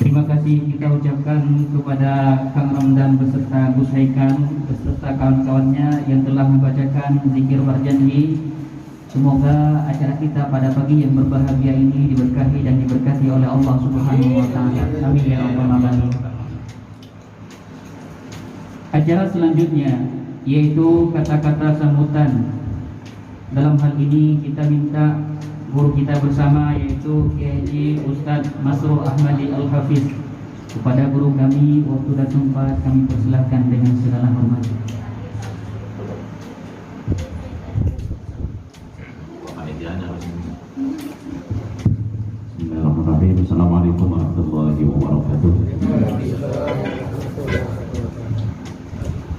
Terima kasih kita ucapkan kepada Kang Ramdan beserta Gus Haikal beserta kawan-kawannya yang telah membacakan zikir berjanji. Semoga acara kita pada pagi yang berbahagia ini diberkahi dan diberkati oleh Allah Subhanahu wa taala. Amin ya rabbal alamin. Acara selanjutnya yaitu kata-kata sambutan. Dalam hal ini kita minta guru kita bersama yaitu Kiai Ustadz Masrur Ahmadi Al-Hafiz. Kepada guru kami waktu dan tempat kami persilahkan dengan segala hormat. Bismillahirrahmanirrahim. Assalamualaikum warahmatullahi wabarakatuh.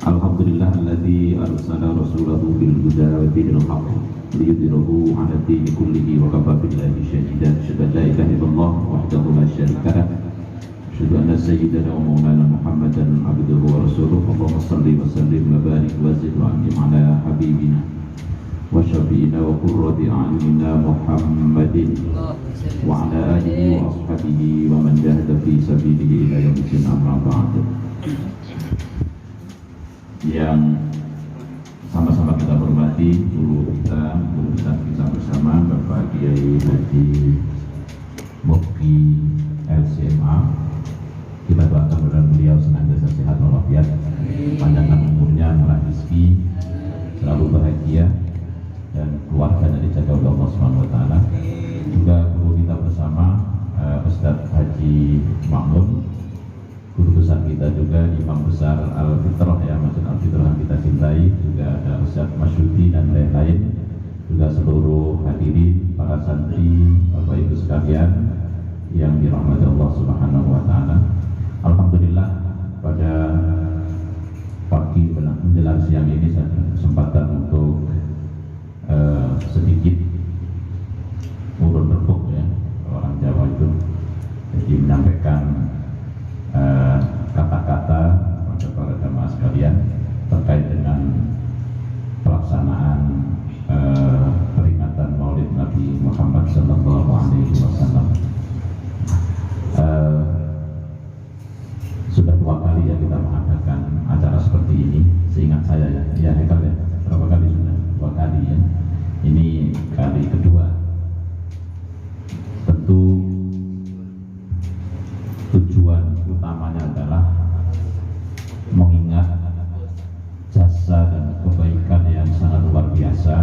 Alhamdulillahilladzi arsala rasulahu bil huda wa dinil haqq liyudhhirahu 'ala ad-dini kullihi wa kafa billahi shahidan. Asyhadu an la ilaha illallah wahdahu la syarika lah. Asyhadu anna sayyidana wa maulana Muhammadan 'abduhu wa rasuluhu. Allahumma shalli wa sallim wa barik wa zid wa an'im 'ala habibina wa syafi'ina wa qurrati a'yunina Muhammadin wa 'ala alihi wa ashabihi wa man jahada fi sabilihi ila yaumil din. Amma ba'd. Yang sama-sama kita hormati guru kita, guru besar kita bersama Bapak Kiai Haji Mufti LCMA. Kita doakan mudah beliau senantiasa sehat walafiat, panjang umurnya, murah rezeki, selalu bahagia dan keluarganya dijaga oleh Allah Subhanahu wa taala. Juga guru kita bersama Ustadz Haji Makmun, guru besar kita juga Imam Besar Al-Fitrah ya, Masjid Al-Fitrah yang kita cintai, juga ada Ustadz Masyudi dan lain-lain, juga seluruh hadirin, para santri, Bapak Ibu sekalian yang dirahmati Allah Subhanahu wa taala. Alhamdulillah pada pagi menjelang siang ini saya kesempatan untuk sedikit urun berkuk ya, orang Jawa itu, jadi menyampaikan kata-kata pada para jamaah sekalian terkait dengan pelaksanaan peringatan Maulid Nabi Muhammad Sallallahu Alaihi Wasallam. Sudah 2 kali ya kita mengadakan acara seperti ini, seingat saya ya Hekal ya, berapa kali sudah? 2 kali ya. Ini kali kedua. Tentu tujuan utamanya adalah mengingat jasa dan kebaikan yang sangat luar biasa,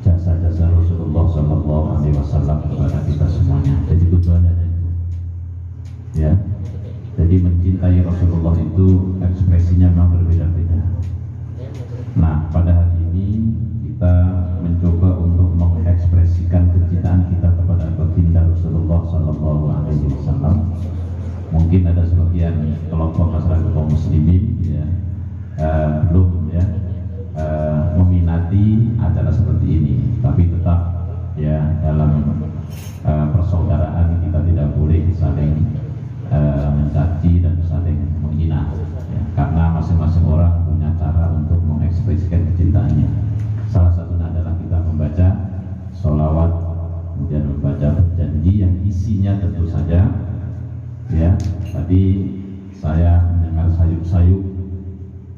jasa-jasa Rasulullah Sallallahu Alaihi Wasallam kepada kita semuanya. Jadi tujuannya itu, ya. Jadi mencintai Rasulullah itu ekspresinya memang berbeda-beda. Nah, pada hari ini kita mencoba untuk mengekspresikan kecintaan kita kepada baginda Rasulullah Sallallahu Alaihi Wasallam. Mungkin ada sebagian kelompok masyarakat kaum muslimin ya, belum ya meminati acara seperti ini, tapi tetap ya dalam persaudaraan kita tidak boleh saling mencaci dan saling menghina ya, karena masing-masing orang punya cara untuk mengekspresikan kecintaannya. Salah satunya adalah kita membaca sholawat, kemudian membaca janji yang isinya tentu saja ya, tadi saya mendengar sayup-sayup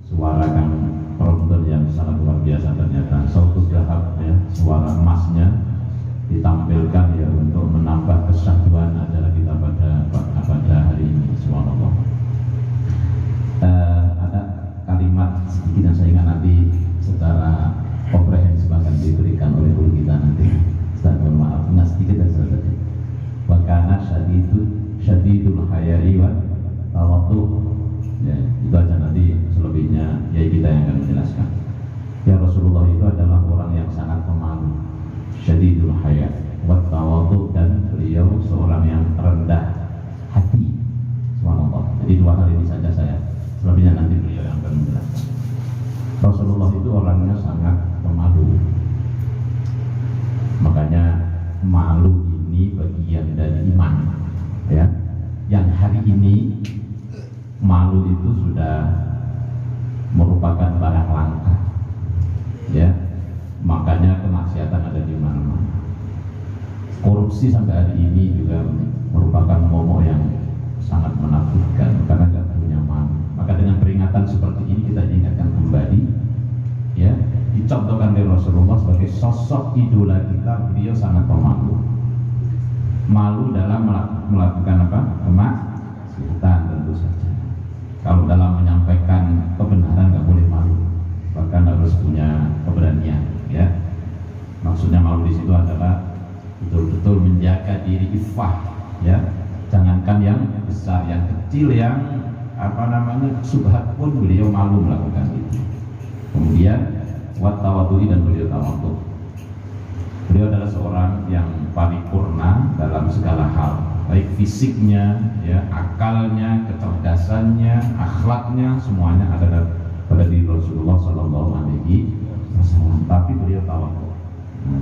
suara Kang prompter yang sangat luar biasa, ternyata sautus dahab ya, suara emasnya ditampilkan ya untuk menambah kesatuan acara kita pada hari ini. Subhanallah. Ada kalimat sedikit yang saya ingat nanti secara komprehensif akan diberikan oleh guru kita nanti. Ustaz, mohon maaf, ingat sedikit dan selesai. Wa kana syadidul hayai wa tawaddu. Ya, itu aja, nanti selebihnya ya kita yang akan menjelaskan. Ya, Rasulullah itu adalah orang yang sangat pemalu, syadidul haya wa tawaddu, dan beliau seorang yang rendah hati. Subhanallah. Jadi 2 hal ini saja saya, selebihnya nanti beliau yang akan menjelaskan. Rasulullah itu orangnya sangat pemalu, makanya malu ini bagian dari iman ya. Yang hari ini malu itu sudah merupakan barang langka ya, makanya kemaksiatan ada di mana-mana. Korupsi sampai hari ini juga merupakan momok yang sosok idola kita, beliau sangat pemalu. Malu dalam melakukan apa? Kemaksiatan tentu saja. Kalau dalam menyampaikan kebenaran nggak boleh malu, bahkan harus punya keberanian, ya. Maksudnya malu di situ adalah betul-betul menjaga diri iffah, ya. Jangankan yang besar, yang kecil, yang subhat pun beliau malu melakukan itu. Kemudian wat-tawadhu'i, dan beliau tawadhu. Beliau adalah seorang yang paripurna dalam segala hal, baik fisiknya, ya, akalnya, kecerdasannya, akhlaknya, semuanya ada pada diri Rasulullah Sallallahu Alaihi Wasallam. Tapi beliau tawadhu.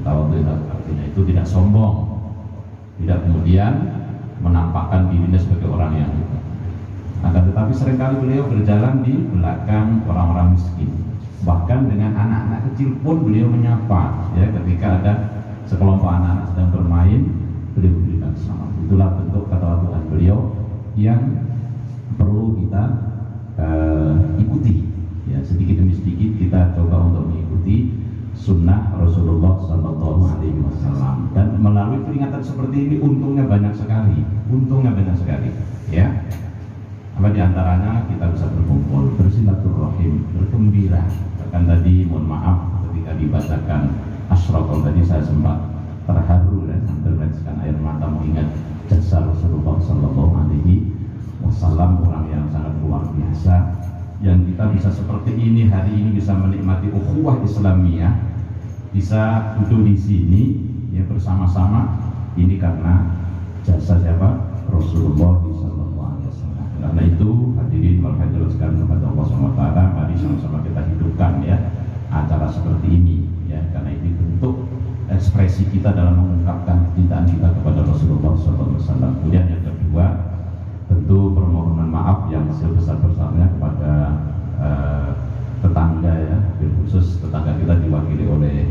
Tawadhu artinya itu tidak sombong, tidak kemudian menampakkan dirinya sebagai orang yang hebat. Akan tetapi seringkali beliau berjalan di belakang orang-orang miskin. Bahkan dengan anak-anak kecil pun beliau menyapa, ya, ketika ada sekelompok anak-anak sedang bermain, beliau berikan selamat. Itulah bentuk ketawaduan beliau yang perlu kita ikuti, ya. Sedikit demi sedikit kita coba untuk mengikuti sunnah Rasulullah Sallallahu Alaihi Wasallam, dan melalui peringatan seperti ini untungnya banyak sekali, ya. Apa diantaranya kita bisa berkumpul, bersilaturahim, bergembira. Bahkan tadi mohon maaf ketika dibacakan asyraqah tadi saya sempat terharu dan hampir meneteskan air mata mengingat jasa Rasulullah Sallallahu Alaihi Wasallam, orang yang sangat luar biasa. Yang kita bisa seperti ini hari ini, bisa menikmati ukhuwah Islamiyah, bisa duduk di sini, ya, bersama-sama, ini karena jasa siapa? Rasulullah Sallallahu Alaihi Wasallam. Karena itu hadirin warahmatullahi wabarakatuh kepada Allah SWT, mari sama-sama kita hidupkan, ya, acara seperti ini, ya, karena ini bentuk ekspresi kita dalam mengungkapkan cintaan kita kepada Rasulullah SAW. Kemudian yang kedua, tentu permohonan maaf yang sebesar-besarnya kepada tetangga, ya, khusus tetangga kita diwakili oleh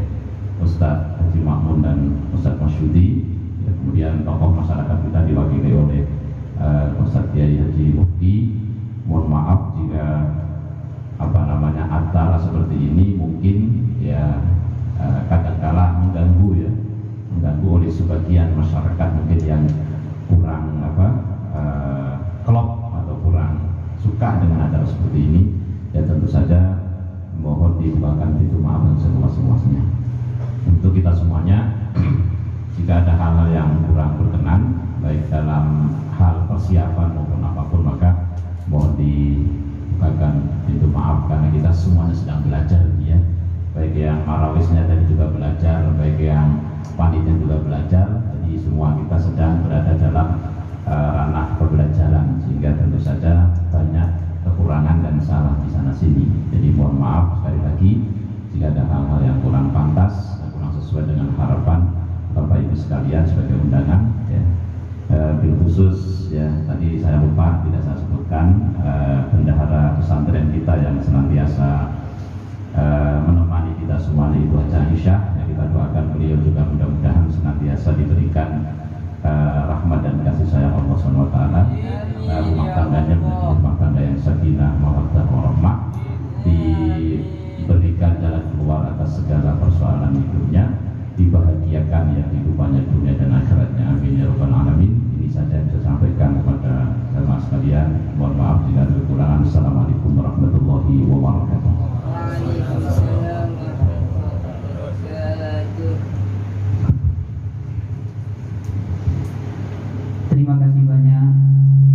Ustadz Haji Makmun dan Ustadz Masyudi, ya, kemudian tokoh masyarakat kita diwakili oleh Ustadz Kiai Haji Mufti. Mohon maaf jika acara seperti ini mungkin, ya, kadang-kala mengganggu oleh sebagian masyarakat mungkin yang kurang klop atau kurang suka dengan acara seperti ini. Ya, tentu saja mohon dibukakan pintu maaf dan seluas-luasnya untuk kita semuanya. Jika ada hal-hal yang kurang berkenan, baik dalam hal persiapan maupun apapun, maka mohon dibukakan pintu maaf, karena kita semuanya sedang belajar, ya. Baik yang marawisnya tadi juga belajar, baik yang panitia juga belajar. Jadi semua kita sedang berada dalam ranah pembelajaran, sehingga tentu saja banyak kekurangan dan salah di sana sini. Jadi mohon maaf sekali lagi jika ada hal-hal yang kurang pantas dan kurang sesuai dengan harapan Bapak Ibu sekalian sebagai undangan, ya. Bil khusus, ya, tadi saya lupa tidak saya sebutkan bendahara pesantren kita yang senantiasa menemani kita semua, Ibu Haja Aisyah, yang kita doakan beliau juga mudah-mudahan senantiasa diberikan rahmat dan kasih sayang Allah SWT, rumah tangganya menjadi rumah tangga yang sakinah, mawaddah, warahmah, diberikan jalan keluar atas segala persoalan hidupnya, dibahagiakan, ya, kehidupannya dunia dan akhiratnya, amin ya rabbal alamin. Ini saja yang saya sampaikan kepada jemaah sekalian. Mohon maaf jika ada kekurangan. Assalamualaikum warahmatullahi wabarakatuh. Terima kasih banyak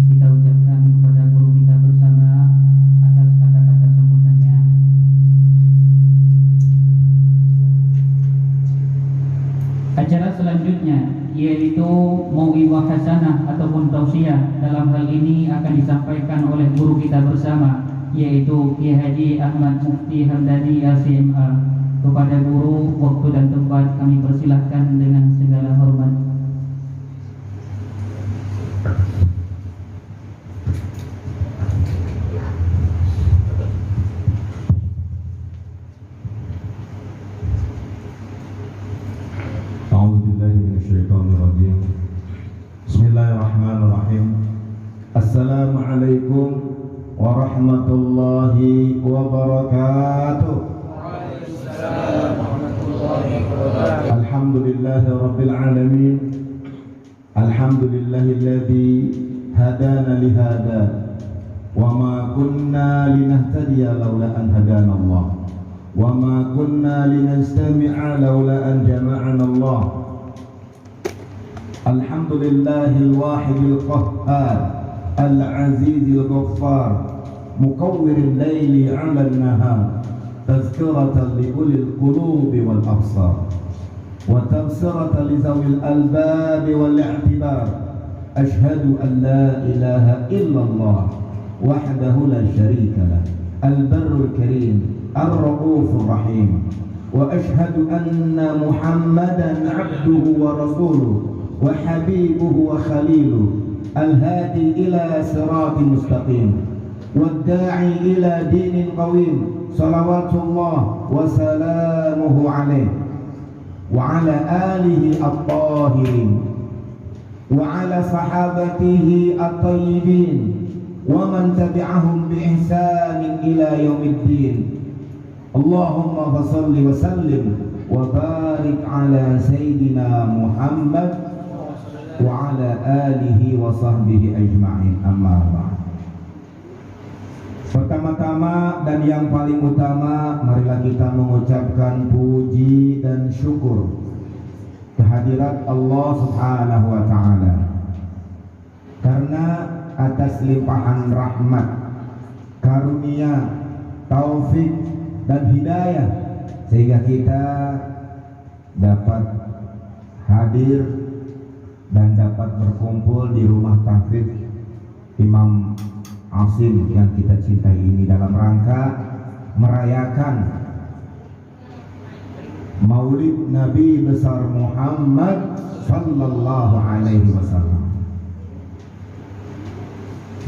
kita ucapkan kepada guru kita bersama atas kata-kata sambutannya. Acara selanjutnya yaitu mau'izah hasanah ataupun tausiah. Dalam hal ini akan disampaikan oleh guru kita bersama, yaitu Kiai Haji Ahmad Mufti Hamdani LCMA. Kepada guru, waktu dan tempat kami persilahkan dengan segala hormat. Bismillahirrahmanirrahim. Assalamualaikum warahmatullahi wabarakatuh. Waalaikumsalam warahmatullahi Alhamdulillah Rabbil Alamin. Alhamdulillahilladzi hadana lihada wa ma kunna linahtadiya laula an hadana Allah wa ma kunna linastami'a laula an jama'ana Allah. Alhamdulillahil wahidil qahhar al-azizil ghaffar muqawwiril laili 'alan nahar tazkiratan li ulil qulubi wal absar wa tabsiratan li zawil albab wal i'tibar. Ashhadu an la ilaha illallah wahdahu la syarika lah al-barrul karim ar-raufur rahim wa ashhadu anna Muhammadan abduhu wa rasuluhu wa habibuhu wa khaliluhu al-hadi ila siratin mustaqim wad-da'i ila dinin qawim salawatullah wa salamuhu alaihi wa ala alihi at-tahirin wa ala sahabatihi at-tayyibin wa man tabi'ahum bi ihsanin ila yaumiddin. Allahumma fassalli wa sallim wa barik ala sayyidina Muhammad wa ala alihi wa sahbihi ajma'in. Amma ba'd. Pertama-tama dan yang paling utama, marilah kita mengucapkan puji dan syukur kehadirat Allah Subhanahu wa ta'ala, karena atas limpahan rahmat, karunia, taufik dan hidayah sehingga kita dapat hadir dan dapat berkumpul di rumah tahfidz Imam Asim yang kita cintai ini dalam rangka merayakan Maulid Nabi besar Muhammad sallallahu alaihi wasallam.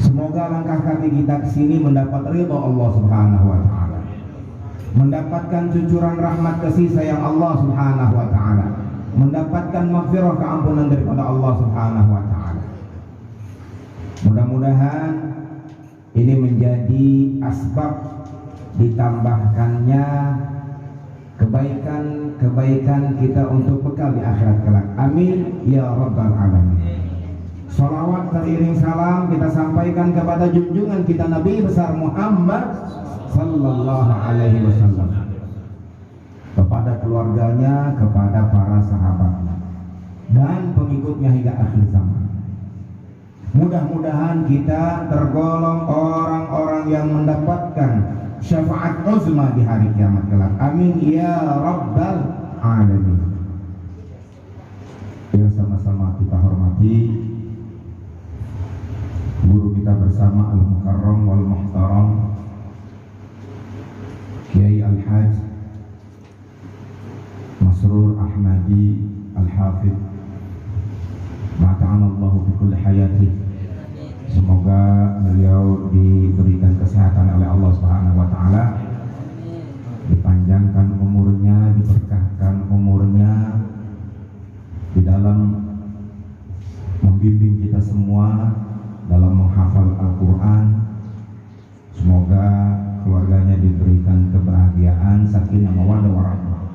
Semoga langkah kaki kita kesini mendapat ridha Allah Subhanahu wa ta'ala, mendapatkan cucuran rahmat kasih sayang Allah Subhanahu wa ta'ala, mendapatkan maghfirah keampunan daripada Allah Subhanahu wa ta'ala. Mudah-mudahan ini menjadi asbab ditambahkannya kebaikan-kebaikan kita untuk bekal di akhirat kelak. Amin ya rabbal alamin. Salawat teriring salam kita sampaikan kepada junjungan kita Nabi besar Muhammad sallallahu alaihi wasallam, kepada keluarganya, kepada para sahabatnya dan pengikutnya hingga akhir zaman. Mudah-mudahan kita tergolong orang-orang yang mendapatkan syafaat uzma di hari kiamat kelak. Amin ya rabbal alamin. Yang sama-sama kita hormati guru kita bersama al-mukarram wal muhtaram Kiai Al-Hajj Masrur Ahmadi Al-Hafidh Ma'ta'anallahu fi kulli hayati. Semoga beliau diberikan kesehatan oleh Allah Subhanahu wa ta'ala, dipanjangkan umurnya, diberkahkan umurnya di dalam membimbing kita semua dalam menghafal Al-Quran. Semoga keluarganya diberikan kebahagiaan, sakinah, mawaddah warahmah.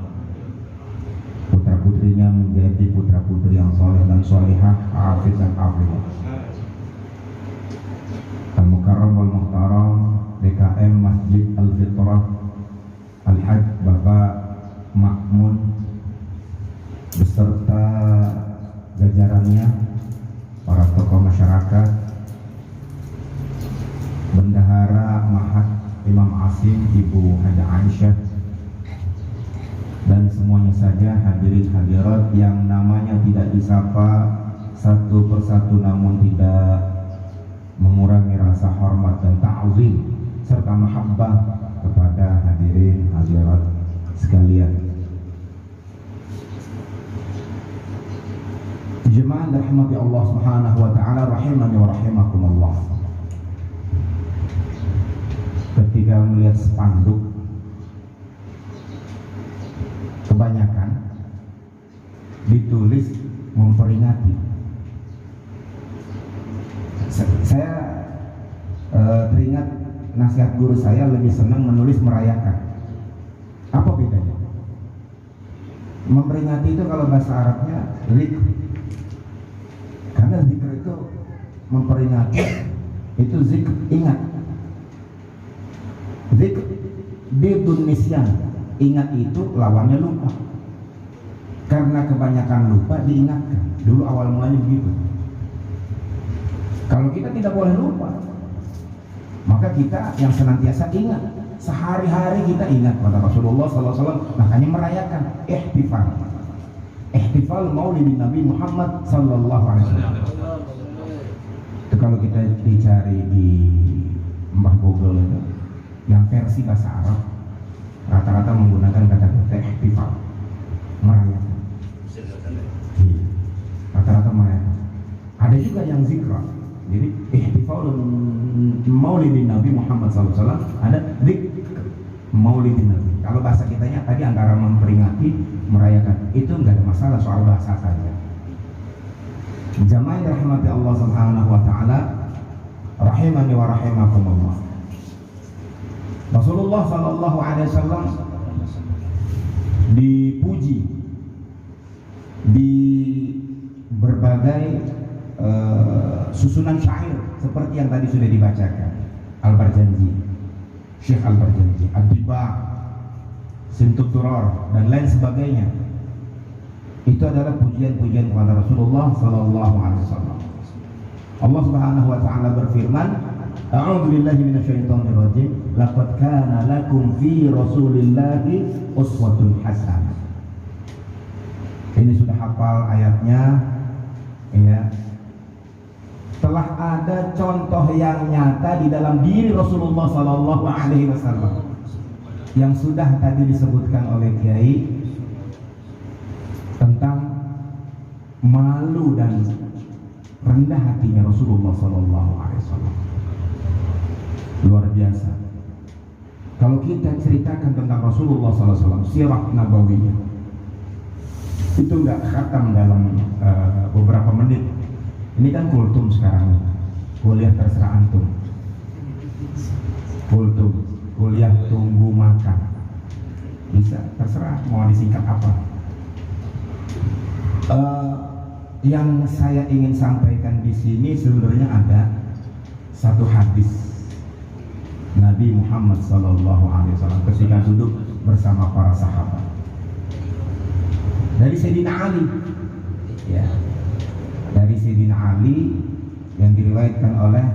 Putra-putrinya menjadi putra-putri yang soleh dan solehah, hafid dan hafidhah. Al-Mukarram wal Muhtaram DKM Masjid Al-Fitrah Al-Hajj Bapak Makmun beserta jajarannya, para tokoh masyarakat, Bendahara Mahat Imam Asim Ibu Haja Aisyah, dan semuanya saja hadirin hadirat yang namanya tidak disapa satu persatu namun tidak mengurangi rasa hormat dan ta'zim serta mahabbah kepada hadirin hadirat sekalian. Jemaah rahmati Allah Subhanahu wa ta'ala, rahimani wa rahimakumullah. Ketika melihat spanduk, kebanyakan ditulis memperingati. Saya teringat nasihat guru saya lebih senang menulis merayakan. Apa bedanya? Memperingati itu kalau bahasa Arabnya zikr. Karena zikr itu memperingati, itu zikr, ingat. Zikr bidun nisyan, ingat itu lawannya lupa. Karena kebanyakan lupa diingatkan. Dulu awal mulanya begitu. Kalau kita tidak boleh lupa, maka kita yang senantiasa ingat. Sehari-hari kita ingat kata Rasulullah SAW. Makanya merayakan ihtifal maulidin Nabi Muhammad SAW. Itu kalau kita dicari di Mbah Google itu, yang versi bahasa Arab rata-rata menggunakan kata-kata ihtifal, merayakan. Rata-rata merayakan. Ada juga yang zikra. Jadi ihtifal maulidin Nabi Muhammad SAW, ada zikr maulidin Nabi. Kalau bahasa kitanya tadi antara memperingati, merayakan, itu nggak ada masalah soal bahasa saja. Jamaah yang dirahmati Allah Subhanahu wa taala, rahimani wa rahimakumullah. Rasulullah sallallahu alaihi wasallam dipuji di berbagai susunan syair seperti yang tadi sudah dibacakan, Al-Barjanji, Syekh Al-Barjanji, Ad-Diba, Sintut Duror dan lain sebagainya. Itu adalah pujian-pujian kepada Rasulullah sallallahu alaihi wasallam. Allah Subhanahu wa taala berfirman, A'udzu billahi minasyaitonir rajim, laqad kana lakum fi Rasulillahi uswatun hasanah. Ini sudah hafal ayatnya, ya. Telah ada contoh yang nyata di dalam diri Rasulullah sallallahu alaihi wasallam yang sudah tadi disebutkan oleh Kiai tentang malu dan rendah hatinya Rasulullah sallallahu alaihi wasallam. Luar biasa. Kalau kita ceritakan tentang Rasulullah sallallahu alaihi wasallam, sirah nabawiyah, itu nggak khatam dalam beberapa menit. Ini kan kultum sekarang, kuliah terserah antum. Kultum, kuliah tunggu makan, bisa terserah mau disingkat apa. Yang saya ingin sampaikan di sini sebenarnya ada satu hadis Nabi Muhammad SAW ketika duduk bersama para sahabat dari Sayyidina Ali, ya. Dari Sayyidina Ali yang diriwayatkan oleh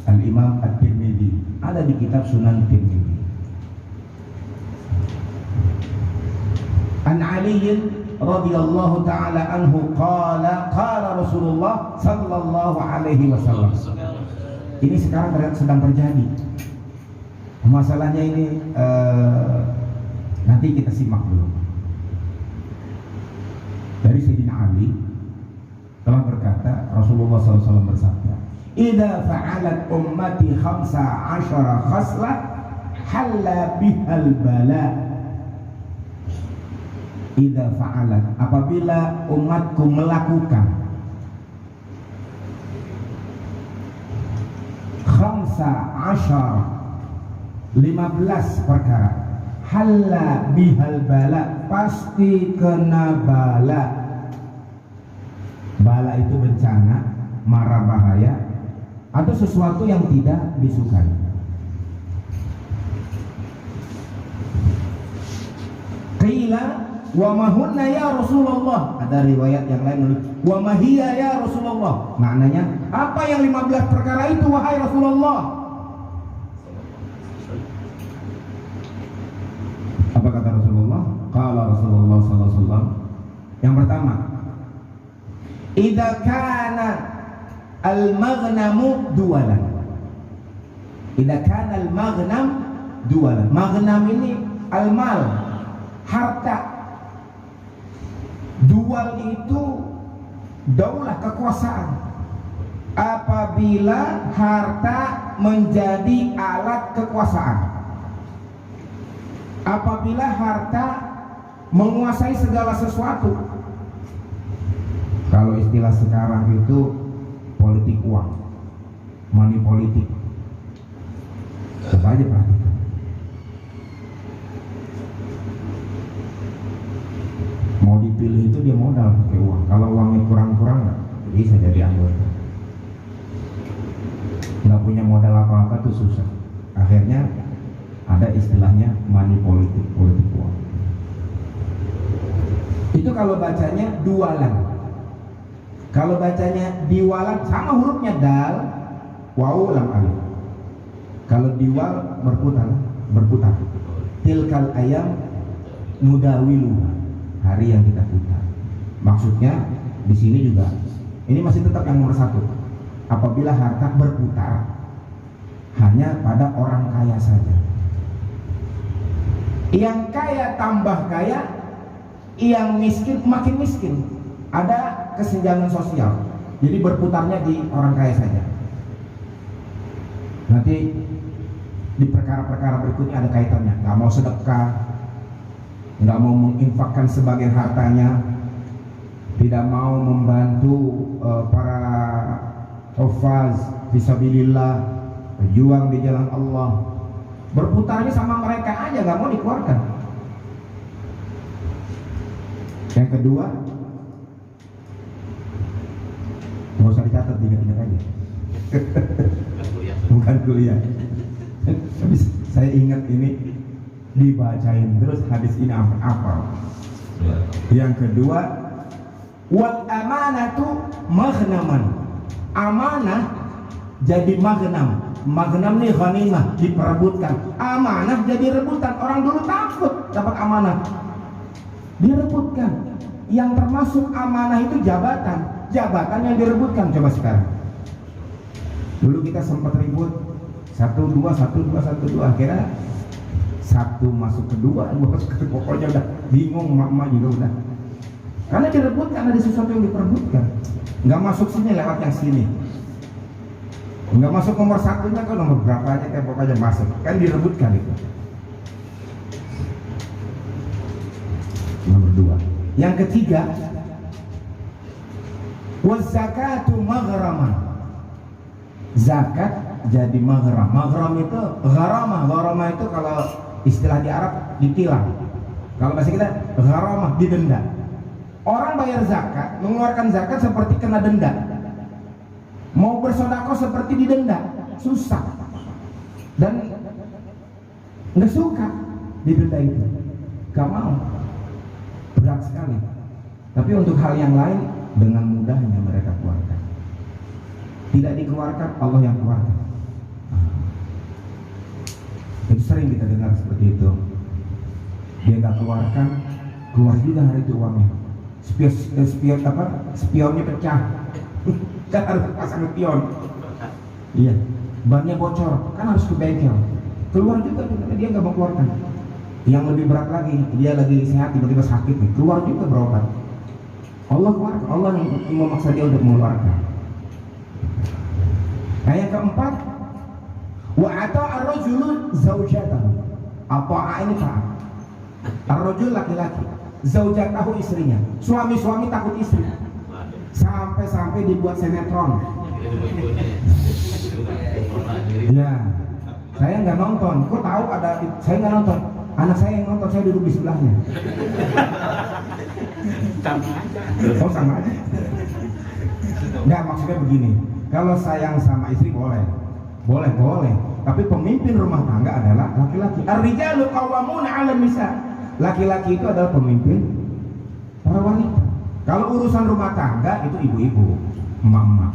Al-Imam At-Tirmidzi, ada di kitab Sunan Tirmidzi. An Ali radhiyallahu taala anhu qala Rasulullah sallallahu alaihi wasallam. Ini sekarang sedang terjadi. Masalahnya ini nanti kita simak dulu. Dari Sayyidina Ali telah berkata, Rasulullah SAW bersabda, "Idza fa'alat ummati 15 khaslah halla bihal bala." Idza fa'alat, apabila umatku melakukan 15 perkara, halla bihal bala, pasti kena bala. Bala itu bencana, mara bahaya, atau sesuatu yang tidak disukai. Qila wa mahunna ya Rasulullah. Ada riwayat yang lain, wa mahiya ya Rasulullah. Maknanya, apa yang 15 perkara itu wahai Rasulullah? Apa kata Rasulullah? Qala Rasulullah sallallahu alaihi wasallam. Yang pertama, idza kana al-maghnamu duwalan. Idza kana al-maghnam duwalan. Maghnam ini al-mal, harta. Dual itu daulah, kekuasaan. Apabila harta menjadi alat kekuasaan, apabila harta menguasai segala sesuatu. Kalau istilah sekarang itu politik uang, money politik. Coba aja perhatikan. 15 nggak punya modal apa-apa tuh susah. Akhirnya ada istilahnya money politik, politik uang. Itu kalau bacanya dualan. Kalau bacanya diwalan sama hurufnya dal, waw, lam, alif. Kalau diwal berputar. Tilkal ayam nudawilu, hari yang kita putar. Maksudnya di sini juga ini masih tetap yang nomor satu. Apabila harta berputar hanya pada orang kaya saja. Yang kaya tambah kaya, yang miskin makin miskin. Ada kesenjangan sosial. Jadi berputarnya di orang kaya saja. Nanti di perkara-perkara berikutnya ada kaitannya. Nggak mau sedekah, nggak mau menginfakkan sebagian hartanya, tidak mau membantu para hufaz fisabilillah, berjuang di jalan Allah. Berputarnya sama mereka aja, nggak mau dikeluarkan. Yang kedua, nggak usah dicatat, diingat-ingat aja. Bukan kuliah. Tapi saya ingat ini, dibacain terus hadis ini apa. Yang kedua, wal amanatu maghnaman. Amanah jadi maghnam. Maghnam nih ghanimah, diperebutkan. Amanah jadi rebutan. Orang dulu takut dapat amanah, direbutkan. Yang termasuk amanah itu jabatan. Jabatan yang direbutkan. Coba sekarang. Dulu kita sempat ribut 1-2, akhirnya satu masuk kedua, dua masuk kedua, pokoknya udah bingung, emak-emak juga udah. Karena direbutkan, ada sesuatu yang diperebutkan. Nggak masuk sini, lewat yang sini. Nggak masuk nomor satunya, kan nomor berapa aja, kayak pokoknya masuk. Kan direbutkan itu. Nomor 2. Yang ketiga, wazakatu maghraman. Zakat jadi maghram. Maghram itu gharamah itu kalau istilah di Arab ditilang. Kalau bahasa kita gharamah, didenda. Orang bayar zakat, mengeluarkan zakat seperti kena denda. Mau bersedekah seperti didenda, susah. Dan nggak suka didenda itu, gak mau, berat sekali. Tapi untuk hal yang lain dengan mudahnya mereka keluarkan. Tidak dikeluarkan, Allah yang keluarkan. Jadi sering kita dengar seperti itu. Dia nggak keluarkan, keluar juga hari itu uangnya. Spionnya pecah. Kan harus pasang spion. Iya. Bannya bocor, kan harus ke bengkel. Keluar juga, dia nggak mau keluarkan. Yang lebih berat lagi, dia lagi sehat tiba-tiba sakit nih, keluar juga berobat. Allah keluarkan, Allah yang memaksa dia untuk mengeluarkan. Nah, yang keempat, wa ata ar-rajulu zaujatahu. Apa ini Pak? Ar-rajul laki-laki, zaujatahu istrinya. Suami-suami takut istri. Sampai dibuat sinetron. Ya, saya nggak nonton. Kok tahu ada? Saya nggak nonton. Anak saya yang nonton, saya duduk di sebelahnya. Sama aja. Nggak, maksudnya begini. Kalau sayang sama istri boleh. Tapi pemimpin rumah tangga adalah laki-laki. Ar-rijalu qawwamuna 'alan nisa. Laki-laki itu adalah pemimpin para wanita. Kalau urusan rumah tangga itu ibu-ibu, emak-emak.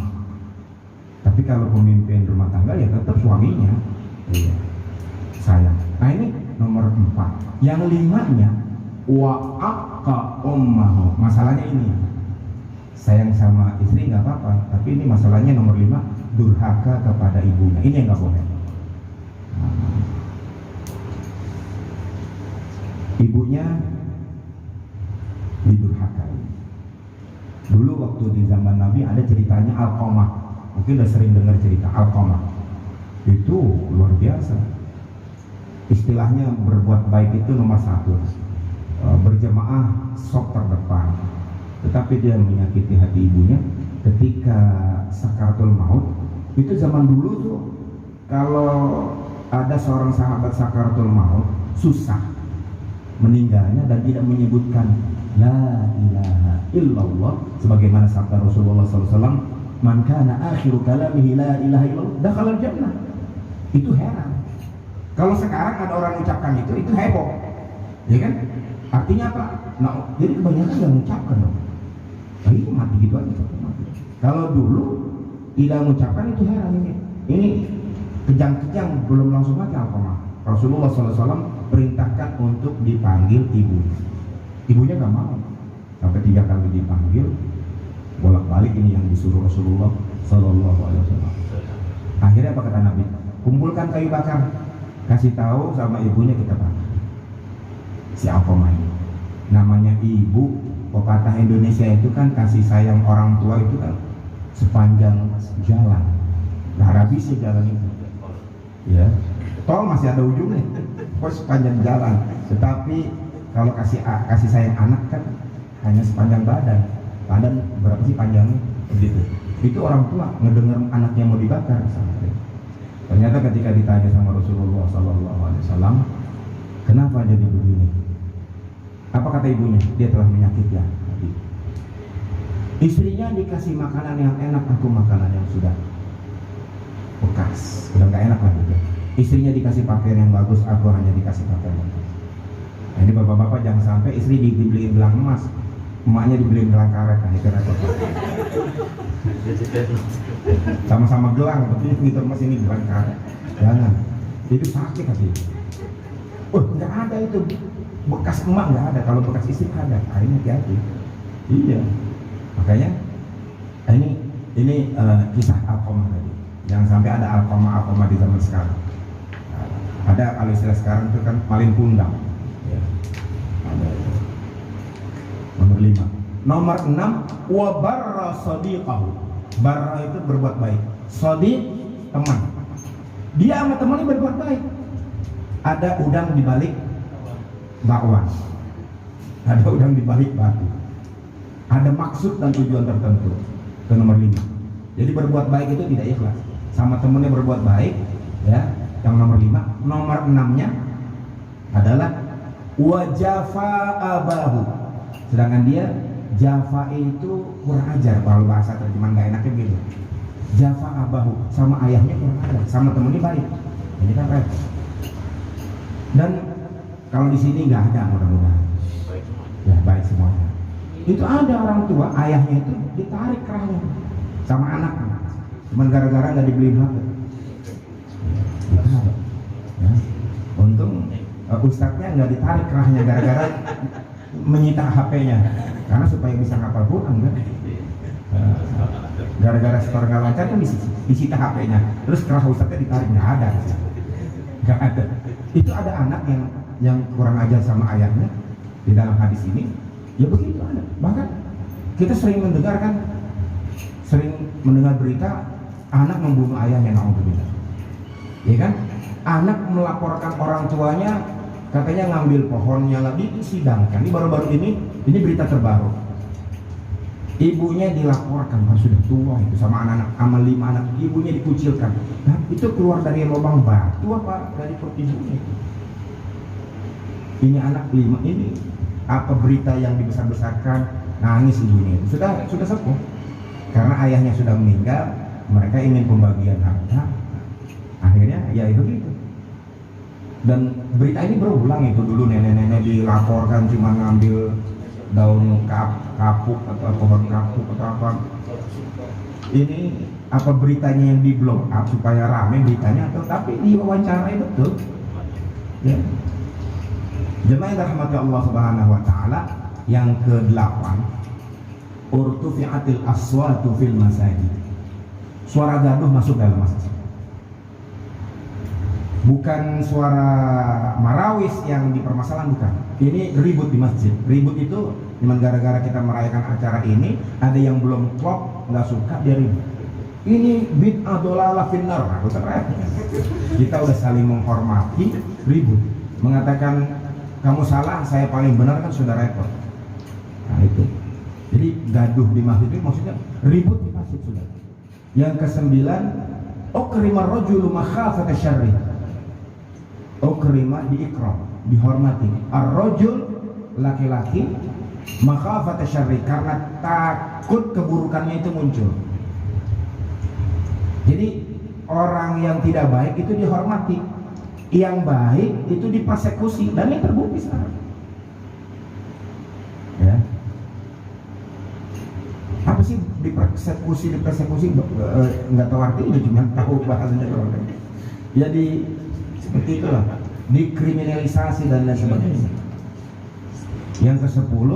Tapi kalau pemimpin rumah tangga ya tetap suaminya. Iya. Sayang. Nah, ini nomor 4. Yang 5-nya wa aqqa ummahu. Masalahnya ini. Sayang sama istri nggak apa-apa, tapi ini masalahnya nomor 5, durhaka kepada ibunya. Ini yang nggak boleh. Ibunya didurhakai. Dulu waktu di zaman Nabi ada ceritanya Alqamah. Mungkin udah sering dengar cerita Alqamah. Itu luar biasa. Istilahnya berbuat baik itu nomor 1. Berjamaah sok terdepan. Tetapi dia menyakiti hati ibunya ketika sakaratul maut. Itu zaman dulu tuh, kalau ada seorang sahabat sakaratul maut susah meninggalnya dan tidak menyebutkan la ilaha illallah sebagaimana sabda Rasulullah SAW, man kana akhiru kalamihi la ilaha illallah dakhala jannah. Itu heran. Kalau sekarang ada orang mengucapkan itu heboh, ya kan? Artinya apa? Nah, jadi kebanyakan nggak mengucapkan dong. Ini mati gitu aja, mati. Kalau dulu tidak mengucapkan itu heran ini. Ini kejang-kejang belum langsung mati Alqamah. Rasulullah SAW perintahkan untuk dipanggil ibunya. Ibunya nggak mau. Sampai 3 kali dipanggil, bolak-balik ini yang disuruh Rasulullah SAW. Akhirnya apa kata Nabi? Kumpulkan kayu bakar, kasih tahu sama ibunya kita panggil. Si Alqamah ini. Namanya ibu, pepatah Indonesia itu kan kasih sayang orang tua itu kan sepanjang jalan. Nggak habis sih jalan itu. Ya, tol masih ada ujungnya. Kok sepanjang jalan. Tetapi kalau kasih sayang anak kan hanya sepanjang badan. Badan berapa sih panjangnya? Begitu. Itu orang tua ngedengar anaknya mau dibakar. Ternyata ketika ditanya sama Rasulullah SAW, kenapa jadi begini? Apa kata ibunya? Dia telah menyakiti hati. Istrinya dikasih makanan yang enak, aku makanan yang sudah bekas, udah nggak enak lagi. Istrinya dikasih pakaian yang bagus, aku hanya dikasih pakaian yang bagus. Nah, ini bapak-bapak jangan sampai istri dibeliin gelang emas, emaknya dibeliin gelang karet, kan itu repot. Sama-sama gelang, tapi gitu emas ini gelang karet. Jangan, itu sakit hati. Nggak ada itu bekas emak, nggak ada. Kalau bekas istri ada, ini hati-hati. Iya, makanya ini kisah Alqamah tadi. Jangan sampai ada Alqamah di zaman sekarang. Ada kalau istilah sekarang itu kan paling kundang. Ya. Ada itu. Nomor 5. Nomor 6, wa barra sadiqahu. Barra itu berbuat baik. Sadiq teman. Dia sama temannya berbuat baik. Ada udang di balik bakwan. Ada udang di balik batu. Ada maksud dan tujuan tertentu. Itu nomor 5. Jadi berbuat baik itu tidak ikhlas. Sama temennya berbuat baik, ya. Yang nomor 5. Nomor 6-nya adalah wajafa abahu. Sedangkan dia jafa itu kurang ajar, kalau bahasa terjemahan nggak enaknya gitu. Jafa abahu, sama ayahnya kurang ajar, sama temennya baik. Ini kan repot. Dan kalau di sini nggak ada, mudah-mudahan. Ya baik semuanya. Itu ada orang tua, ayahnya itu ditarik kerahnya sama anak. Cuman gara-gara nggak dibeliin HP. Ya. Untung ustadznya nggak ditarik kerahnya gara-gara menyita HP-nya, karena supaya bisa ngapal Quran kan. Gara-gara setor nggak lancar kan disita HP-nya, terus kerah ustadznya ditarik, nggak ada. Itu ada anak yang kurang ajar sama ayahnya di dalam hadis ini. Ya begitu ada. Bahkan kita sering mendengar berita anak membunuh ayahnya, naudzubillah. Ya kan? Anak melaporkan orang tuanya, katanya ngambil pohonnya lagi disidangkan. Ini baru-baru ini berita terbaru. Ibunya dilaporkan, sudah tua itu sama anak-anak, sama 5 anak, ibunya dikucilkan. Nah, itu keluar dari lubang batu apa dari perut ibunya? Ini anak 5 ini apa berita yang dibesar-besarkan, nangis ibunya itu sudah sepuh karena ayahnya sudah meninggal, mereka ingin pembagian harta, akhirnya ya itu gitu. Dan berita ini berulang, itu dulu nenek-nenek dilaporkan cuma ngambil daun kapuk atau pohon kapuk atau apa. Ini apa beritanya yang di blow up supaya rame beritanya, atau tapi diwawancarai betul ya. Jemaah yang dirahmati Allah Subhanahu wa taala, yang ke-8, urtufi'atil aswatu fil masajid. Suara gaduh masuk dalam masjid. Bukan suara marawis yang dipermasalahan, bukan. Ini ribut di masjid. Ribut itu memang gara-gara kita merayakan acara ini, ada yang belum klop, nggak suka, dia ribut. Ini bid'ah dolalah finnar. Kita udah saling menghormati, ribut. Mengatakan kamu salah, saya paling benar, kan sudah repot. Nah itu. Jadi gaduh di masjid itu maksudnya ribut di masjid sudah. Yang ke-9, ukrimar rajulu makhafata syarri. Ukrima diikram, dihormati. Ar-rajul laki-laki, makhafata syarri, karena takut keburukannya itu muncul. Jadi orang yang tidak baik itu dihormati, yang baik itu dipersekusi, dan ini terbukti sekarang. Ya. Apa sih dipersekusi? Nggak tahu artinya, cuma tahu bahasanya doang. Jadi seperti itulah, dikriminalisasi dan lain sebagainya. Yang ke-10,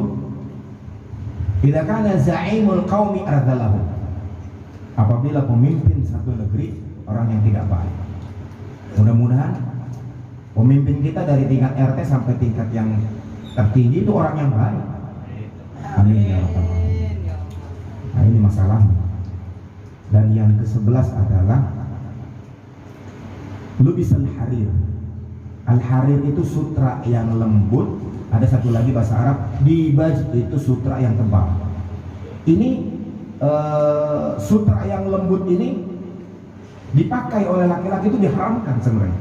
idza kana za'imul qaumi ardhalahu, apabila pemimpin satu negeri orang yang tidak baik. Mudah-mudahan pemimpin kita dari tingkat RT sampai tingkat yang tertinggi itu orang yang baik. Amin ya rabbal alamin. Nah, ini masalahnya. Dan yang ke-11 adalah lubisal harir. Al-harir itu sutra yang lembut. Ada satu lagi bahasa Arab, dibaj itu sutra yang tebal. Ini sutra yang lembut ini dipakai oleh laki-laki itu diharamkan sebenarnya.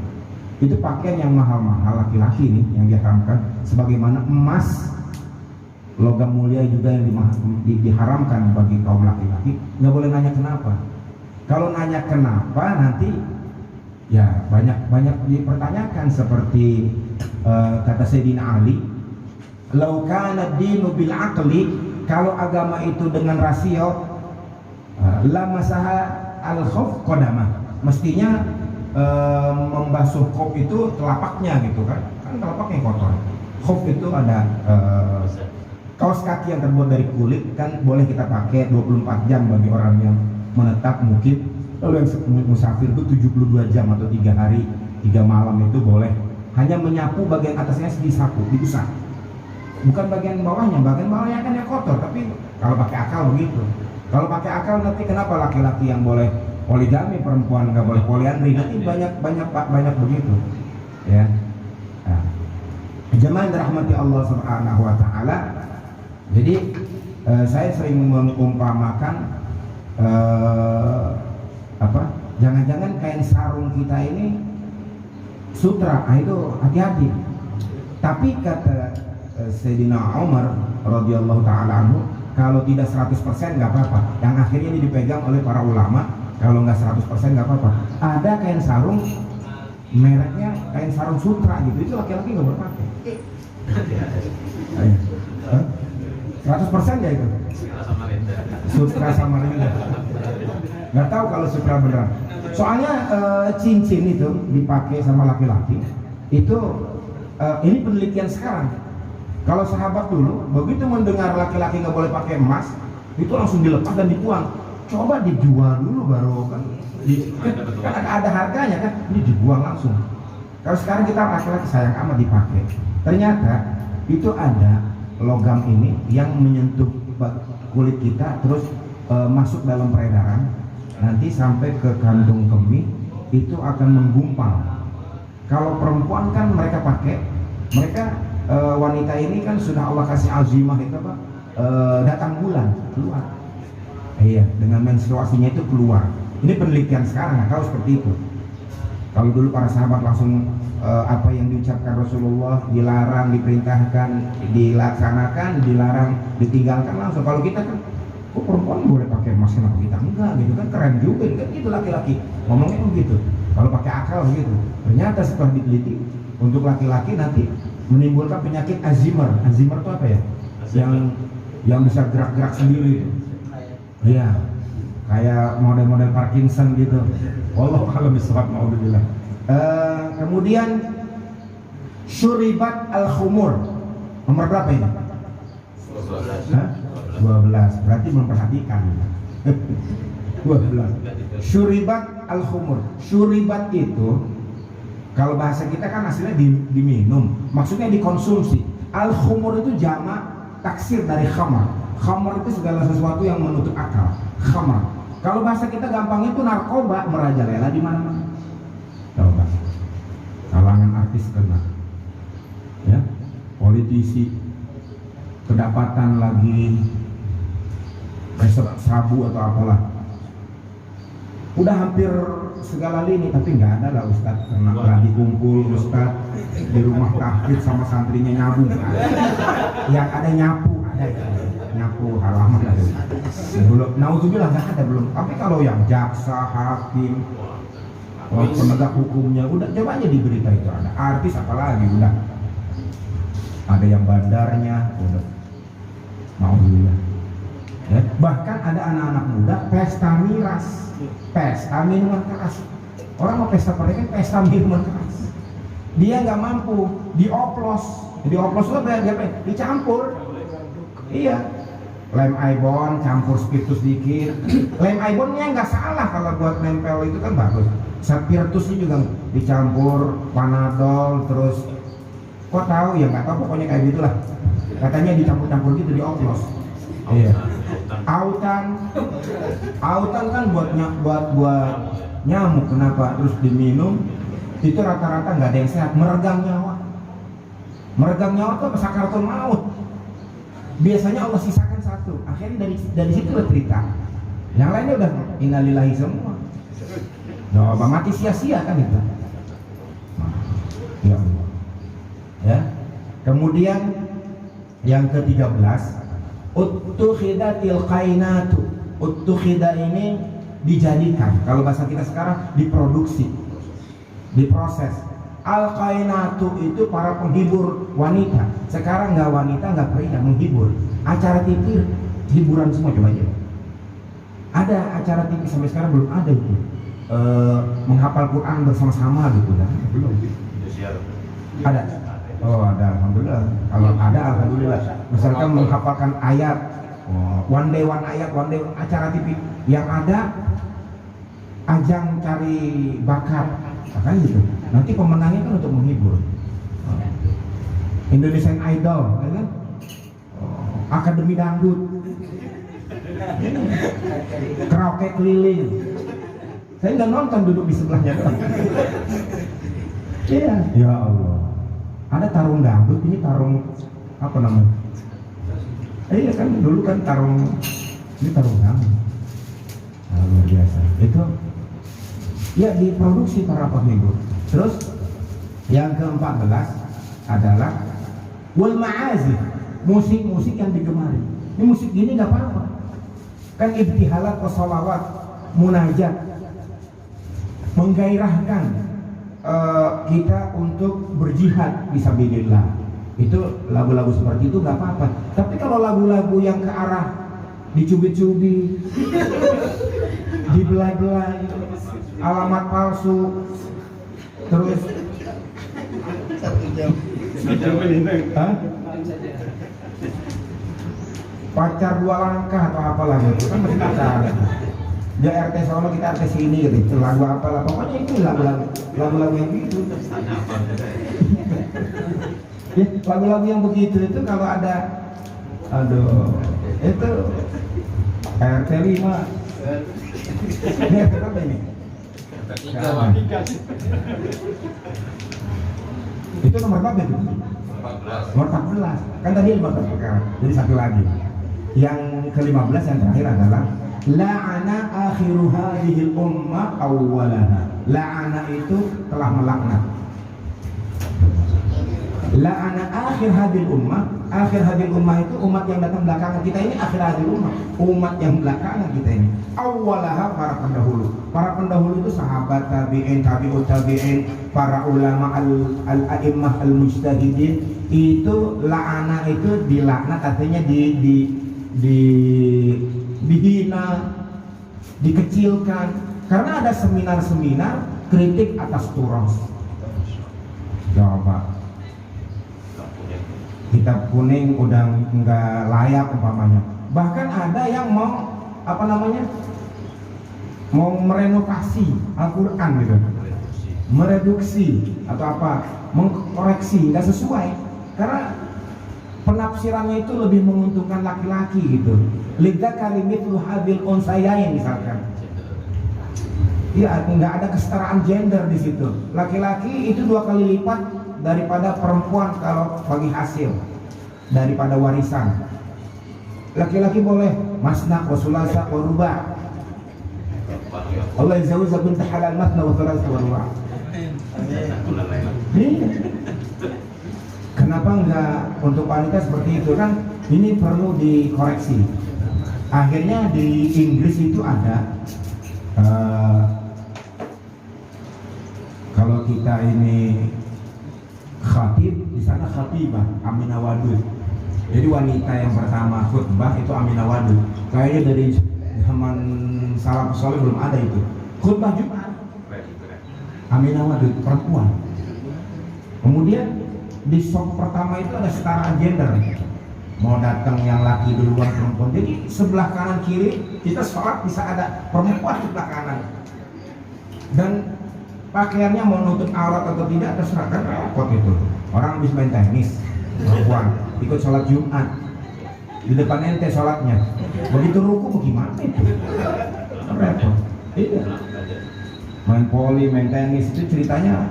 Itu pakaian yang mahal-mahal laki-laki ini yang diharamkan, sebagaimana emas, logam mulia juga yang diharamkan bagi kaum laki-laki. Nggak boleh nanya kenapa. Kalau nanya kenapa nanti ya banyak dipertanyakan, seperti kata Sayyidina Ali, "Lau kana dinu bil aqli", kalau agama itu dengan rasio, la masaha al khuf qadamah, mestinya membasuh khuf itu telapaknya gitu kan telapaknya kotor. Khuf itu ada kaos kaki yang terbuat dari kulit, kan boleh kita pakai 24 jam bagi orang yang menetap mungkin. Lalu yang musafir itu 72 jam atau 3 hari 3 malam itu boleh. Hanya menyapu bagian atasnya disapu, diusap. Bukan bagian bawahnya kan yang kotor. Tapi kalau pakai akal begitu. Kalau pakai akal nanti kenapa laki-laki yang boleh poligami, perempuan nggak boleh poliandri? Nanti banyak begitu. Ya. Nah, jemaah dirahmati Allah Subhanahu Wa Taala. Jadi saya sering mengumpamakan jangan-jangan kain sarung kita ini sutra, itu hati-hati. Tapi kata Sayyidina Umar radhiyallahu taala anhu, kalau tidak 100% nggak apa-apa. Yang akhirnya ini dipegang oleh para ulama, kalau nggak 100% nggak apa-apa. Ada kain sarung mereknya kain sarung sutra gitu, itu laki-laki nggak boleh pakai. 100% ya itu? Sutra Samarinda. Nggak tahu kalau sutra beneran. Soalnya cincin itu dipakai sama laki-laki itu ini penelitian sekarang. Kalau sahabat dulu begitu mendengar laki-laki nggak boleh pakai emas, itu langsung dilepas dan dibuang. Coba dijual dulu baru kan ada harganya kan, ini dibuang langsung. Kalau sekarang kita laki-laki sayang amat dipakai. Ternyata itu ada logam ini yang menyentuh kulit kita terus masuk dalam peredaran, nanti sampai ke kandung kemih itu akan menggumpal. Kalau perempuan kan mereka pakai, wanita ini kan sudah Allah kasih azimah itu apa? Datang bulan keluar. Iya, dengan menstruasinya itu keluar. Ini penelitian sekarang, nggak tahu seperti itu. Kalau dulu para sahabat langsung apa yang diucapkan Rasulullah dilarang, diperintahkan, dilaksanakan, dilarang, ditinggalkan langsung. Kalau kita kan, kok perempuan boleh pakai emas, kenapa kita enggak gitu kan, keren juga kan, itu laki-laki ngomongnya begitu. Kalau pakai akal begitu. Ternyata setelah diteliti, untuk laki-laki nanti menimbulkan penyakit Alzheimer. Alzheimer itu apa ya? Yang bisa gerak-gerak sendiri. Iya, kayak model-model Parkinson gitu. Wallahu a'lam bishawab, naudzubillah. Kemudian syuribat al-khumur. Nomor berapa ini? 12. Berarti memperhatikan. 12. Syuribat al-khumur. Syuribat itu kalau bahasa kita kan aslinya diminum, maksudnya dikonsumsi. Al-khumur itu jamak taksir dari khamar. Khamar itu segala sesuatu yang menutup akal. Khamar. Kalau bahasa kita gampang itu narkoba merajalela di mana-mana. Coba. Kalangan artis kena. Ya. Politisi kedapatan lagi sabu atau apalah. Udah hampir segala lini, tapi nggak ada lah Ustadz, karena lagi kumpul Ustadz di rumah tahfidz sama santrinya nyabu. Yang ada nyapu, ada nyapu halaman ada. Belum, naudzubillah nggak ada belum. Tapi kalau yang jaksa, hakim, penegak hukumnya udah coba aja di berita itu ada. Artis apalagi udah. Ada yang bandarnya udah. Naudzubillah. Ya, bahkan ada anak-anak muda pesta miras, pesta minuman keras. Orang mau pesta pernikahan, pesta minuman keras. Dia nggak mampu, dioplos itu berapa? Dicampur. Iya. Lem ibon campur spiritus dikit. Lem ibonnya nggak salah kalau buat nempel itu kan bagus. Spiritusnya juga dicampur panadol terus. Kok tahu ya nggak tahu pokoknya kayak gitulah. Katanya dicampur-campur gitu dioplos. Iya. Autan kan buat nyamuk kenapa? Terus diminum itu rata-rata nggak ada yang sehat, meregang nyawa tuh sakaratul maut. Biasanya Allah sisakan satu, akhirnya dari situ bercerita. Yang lainnya udah innalillahi semua. Coba mati sia-sia kan itu. Ya Allah. Ya. Kemudian yang ke-13, uttukhidatil qainatu. Uttukhida ini dijadikan. Kalau bahasa kita sekarang diproduksi, diproses. Al-qainatu itu para penghibur wanita. Sekarang nggak wanita, nggak pria, menghibur. Acara TV hiburan semua, coba aja. Ada acara TV sampai sekarang belum ada itu. Menghafal Quran bersama-sama gitu kan? Belum. Ada. Oh ada, alhamdulillah. Kalau ada, alhamdulillah. Misalkan menghafalkan ayat, one day one ayat, one day acara TV yang ada ajang cari bakat. Kan gitu. Nanti pemenangnya kan untuk menghibur. Indonesian Idol, ya kan? Akademi Dangdut, karaoke keliling. Saya nggak nonton, duduk di sebelahnya. Iya. Ya Allah. Ada tarung dangdut, ini tarung apa namanya? Iya kan dulu kan ini tarung dangdut. Luar biasa. Itu ya diproduksi para penghibur. Terus yang ke-14 adalah wal ma'azif, musik-musik yang digemari. Ini musik gini nggak apa-apa. Kan ibtihalat wa sholawat, munajat, menggairahkan kita untuk berjihad fisabilillah. Itu lagu-lagu seperti itu nggak apa-apa. Tapi kalau lagu-lagu yang ke arah dicubit-cubit, dibelai-belai, alamat palsu, terus pacar dua langkah atau apalah gitu kan masih pacaran. Dia RT sono, kita RT sini gitu, lagu apalah, pokoknya itu lagu-lagu yang gitu. Ya, lagu-lagu yang begitu itu kalau ada, itu RT 5. Ini RT berapa ini? Itu nomor berapa itu? 14. Nomor 14. Kan tadi 15 perkara. Jadi satu lagi. Yang ke-15 yang terakhir adalah la'ana akhiru hadhil ummah awwalaha. La'ana itu telah melaknat. La'ana akhir hadhil ummah. Akhir hadhil ummah itu umat yang datang belakangan kita ini. Akhir hadhil ummah, umat yang belakangan kita ini. Awwalaha, para pendahulu. Para pendahulu itu sahabat, tabi'in, tabi'ut tabi'in, para ulama al-a'immah al-mujtahidin. Itu la'ana itu dilaknat, artinya dihina, dikecilkan. Karena ada seminar-seminar kritik atas turas. Coba kitab kuning udah nggak layak umpamanya. Bahkan ada yang mau mau merenovasi Al-Quran gitu, mereduksi atau apa, mengkoreksi, nggak sesuai karena penafsirannya itu lebih menguntungkan laki-laki gitu. Lidah kalimit luhabil onsayain misalkan. Ya nggak ada kesetaraan gender di situ. Laki-laki itu 2 kali lipat daripada perempuan kalau bagi hasil daripada warisan. Laki-laki boleh masna wa sulasa wa ruba'. Allah yazawuza binti halal masna wa sulasa wa ruba'. Kenapa enggak untuk wanita seperti itu kan? Ini perlu dikoreksi. Akhirnya di Inggris itu ada kalau kita ini khatib, di sana khatibah Aminah Wadud. Jadi wanita yang pertama khutbah itu Aminah Wadud. Kayaknya dari zaman salaf saleh belum ada itu. Khutbah Jumat Aminah Wadud, perempuan. Kemudian di shop pertama itu ada setara gender. Mau datang yang laki duluan, perempuan. Jadi sebelah kanan kiri kita sholat bisa ada perempuan sebelah kanan. Dan pakaiannya mau nutup aurat atau tidak terserah, kan repot itu. Orang habis main tenis, perempuan ikut sholat Jumat di depan ente sholatnya. Begitu ruku bagaimana itu? Repot. Iya. Main poli, main tenis itu ceritanya.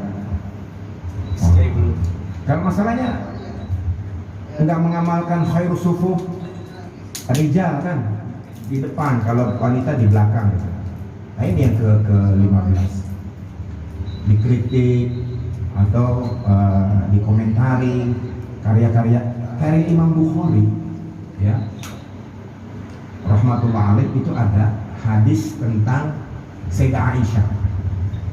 Kan masalahnya nggak mengamalkan khairus sufuf rijal kan di depan, kalau wanita di belakang gitu. Nah ini yang ke-15 dikritik atau dikomentari karya Imam Bukhari ya rahmatullah alaih. Itu ada hadis tentang Sayyidah Aisyah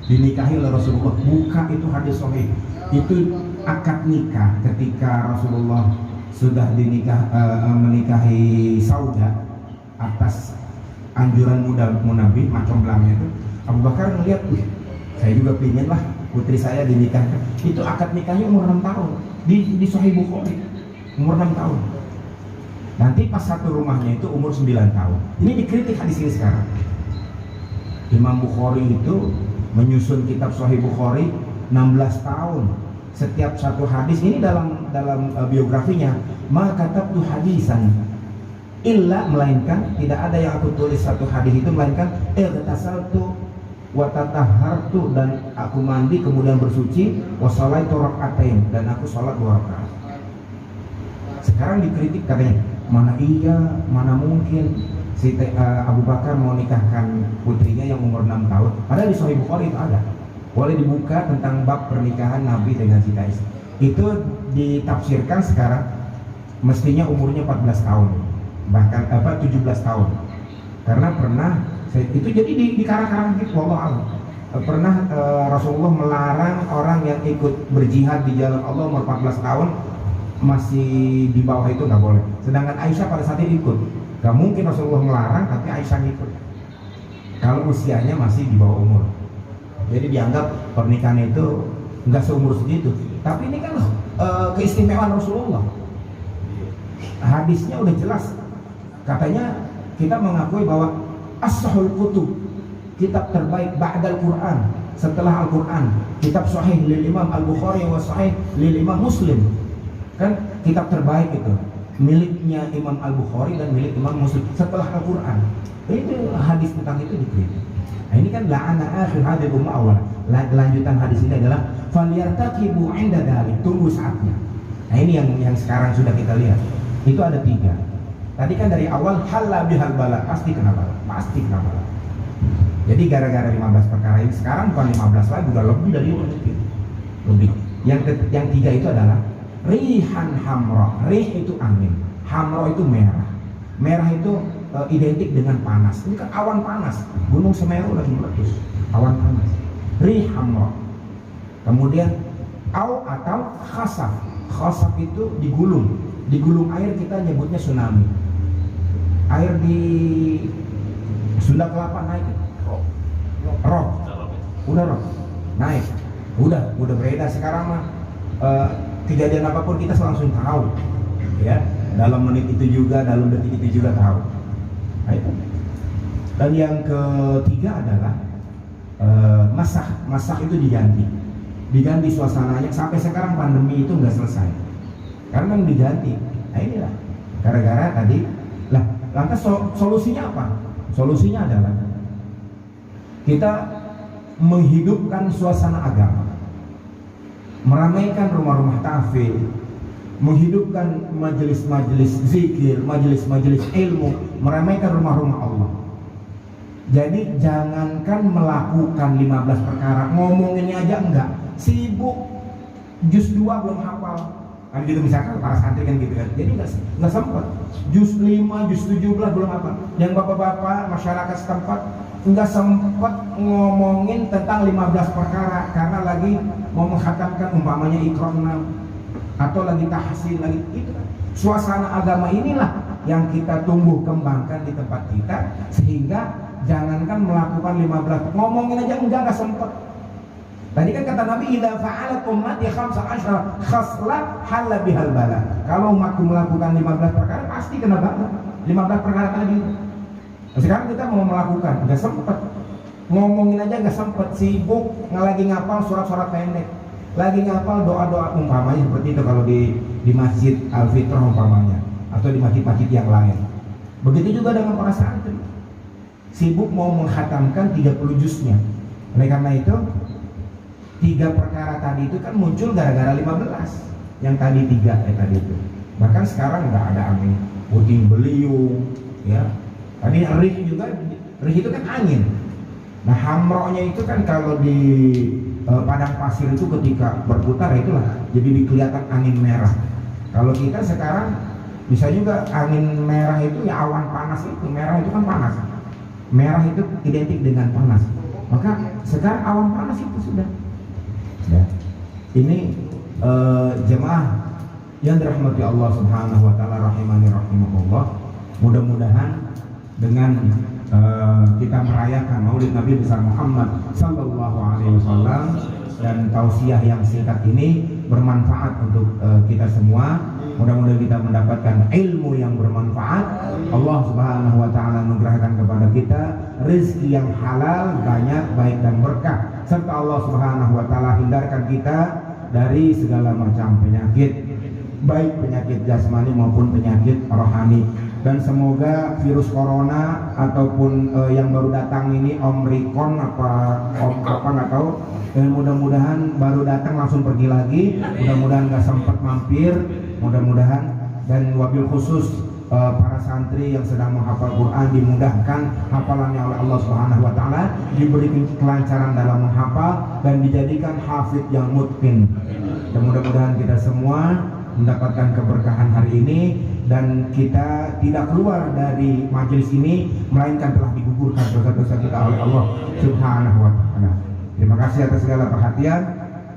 dinikahi oleh Rasulullah. Buka itu hadis sahih. Itu akad nikah ketika Rasulullah sudah menikahi Sauda atas anjuran Nabi, macam belangnya itu. Abu Bakar melihat, saya juga pingin lah putri saya dinikahkan. Itu akad nikahnya umur 6 tahun di Sahih Bukhari, umur 6 tahun. Nanti pas satu rumahnya itu umur 9 tahun. Ini dikritik hadis ini sekarang. Imam Bukhari itu menyusun kitab Sahih Bukhari 16 tahun. Setiap satu hadis ini dalam biografinya, maka katabtu hadisan illa, melainkan tidak ada yang aku tulis satu hadis itu melainkan irtasaltu wa tatahhartu, dan aku mandi kemudian bersuci, wa shalaitu rakaatain, dan aku sholat 2 rakaat. Sekarang dikritik katanya, mana iya, mana mungkin si Abu Bakar mau nikahkan putrinya yang umur 6 tahun. Padahal di Sahih Bukhari itu ada. Boleh dibuka tentang bab pernikahan Nabi dengan Siti Aisyah. Itu ditafsirkan sekarang mestinya umurnya 14 tahun, bahkan 17 tahun. Karena pernah itu jadi di karang-karang gitu, wallahu a'lam. Pernah Rasulullah melarang orang yang ikut berjihad di jalan Allah umur 14 tahun, masih di bawah itu nggak boleh. Sedangkan Aisyah pada saat itu ikut. Gak mungkin Rasulullah melarang tapi Aisyah ikut kalau usianya masih di bawah umur. Jadi dianggap pernikahan itu nggak seumur segitu. Tapi ini kan keistimewaan Rasulullah. Hadisnya udah jelas. Katanya kita mengakui bahwa as-sahul kutub, kitab terbaik ba'dal Quran, setelah Al-Quran, kitab sahih lil Imam Al-Bukhari wa sahih lil Imam Muslim. Kan kitab terbaik itu miliknya Imam Al-Bukhari dan milik Imam Muslim setelah Al-Quran. Itu hadis tentang itu dikritik. Nah ini kan la'ana akhir hadis umma awal. Lanjutan hadis ini adalah falyartaqibu 'inda dzalik, tunggu saatnya. Nah ini yang sekarang sudah kita lihat. Itu ada 3. Tadi kan dari awal halla bihal bala, pasti kena bala, pasti kena bala. Jadi gara-gara 15 perkara ini sekarang bukan 15 lagi, udah lebih dari itu. Lebih. Yang 3 itu adalah rihan hamra. Rih itu angin, hamra itu merah. Merah itu identik dengan panas. Ini kan awan panas. Gunung Semeru lagi meletus, awan panas. Rih hamra. Kemudian atau khasaf. Khasaf itu digulung. Digulung air kita nyebutnya tsunami. Air di Sunda Kelapa naik. Rob. Udah rob. Naik. Udah beredar sekarang mah. Kejadian apapun kita langsung tahu. Ya. Dalam menit itu juga, dalam detik itu juga tahu. Nah, itu. Dan yang ketiga adalah masak itu diganti suasananya. Sampai sekarang pandemi itu nggak selesai karena diganti. Nah inilah gara-gara tadi lah. Lantas solusinya apa? Solusinya adalah kita menghidupkan suasana agama, meramaikan rumah-rumah tahfidz, menghidupkan majelis-majelis zikir, majelis-majelis ilmu, meramaikan rumah-rumah Allah. Jadi jangankan melakukan 15 perkara, ngomonginnya aja enggak. Sibuk, juz 2 belum hafal, kan gitu misalkan para santri kan gitu kan. Jadi nggak sempat. Juz 5, juz 17 belum apa. Yang bapak-bapak masyarakat setempat nggak sempat ngomongin tentang 15 perkara karena lagi mau menghatamkan umpamanya Iqra 6 atau lagi tahsin lagi itu. Suasana agama inilah yang kita tumbuh kembangkan di tempat kita sehingga jangankan melakukan 15 ngomongin aja enggak sempat. Tadi kan kata Nabi idza fa'alat ummati 15 khaslah halla bihal bala. Kalau umatku melakukan 15 perkara pasti kena bala. 15 perkara tadi. Sekarang kita mau melakukan enggak sempat. Ngomongin aja enggak sempat, sibuk lagi ngapal surat-surat pendek. Lagi ngapal doa-doa umpamanya seperti itu kalau di Masjid Al-Fitrah umpamanya atau di masjid-masjid yang lain. Begitu juga dengan para santri. Sibuk mau menghatamkan 30 juznya. Oleh karena itu 3 perkara tadi itu kan muncul gara-gara 15. Yang tadi 3 tadi itu. Bahkan sekarang udah ada angin puting beliung, ya. Tadi rih juga, rih itu kan angin. Nah hamro'nya itu kan kalau di padang pasir itu ketika berputar itulah jadi kelihatan angin merah. Kalau kita sekarang bisa juga angin merah itu ya awan panas itu, merah itu kan panas. Merah itu identik dengan panas. Maka sekarang awan panas itu sudah. Ya. Ini jemaah yang dirahmati Allah Subhanahu wa taala rahimani rahimahullah. Mudah-mudahan dengan kita merayakan Maulid Nabi besar Muhammad sallallahu alaihi wasallam dan tausiah yang singkat ini bermanfaat untuk kita semua. Mudah-mudahan kita mendapatkan ilmu yang bermanfaat. Allah Subhanahu wa taala anugerahkan kepada kita rezeki yang halal, banyak, baik dan berkah, serta Allah Subhanahu wa taala hindarkan kita dari segala macam penyakit, baik penyakit jasmani maupun penyakit rohani. Dan semoga virus corona ataupun yang baru datang ini Omikron apa nggak tahu, mudah-mudahan baru datang langsung pergi lagi, mudah-mudahan nggak sempat mampir, mudah-mudahan. Dan wabil khusus para santri yang sedang menghafal Quran dimudahkan hafalannya oleh Allah Subhanahu wa taala, diberi kelancaran dalam menghafal dan dijadikan hafidh yang mutqin. Dan mudah-mudahan kita semua mendapatkan keberkahan hari ini dan kita tidak keluar dari majelis ini melainkan telah digugurkan dosa-dosa kita oleh Allah Subhanahu wa taala. Terima kasih atas segala perhatian.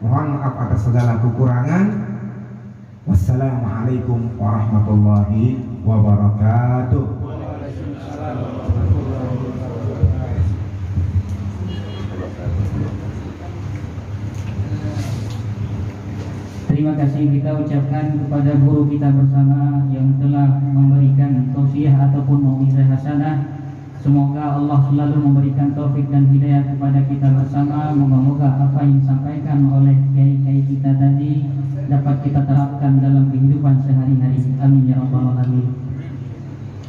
Mohon maaf atas segala kekurangan. Wassalamualaikum warahmatullahi wabarakatuh. Terima kasih kita ucapkan kepada guru kita bersama yang telah memberikan tausiah ataupun mau'izah hasanah. Semoga Allah selalu memberikan taufik dan hidayah kepada kita bersama. Moga-moga apa yang disampaikan oleh kiai-kiai kita tadi dapat kita terapkan dalam kehidupan sehari-hari. Amin ya rabbal alamin.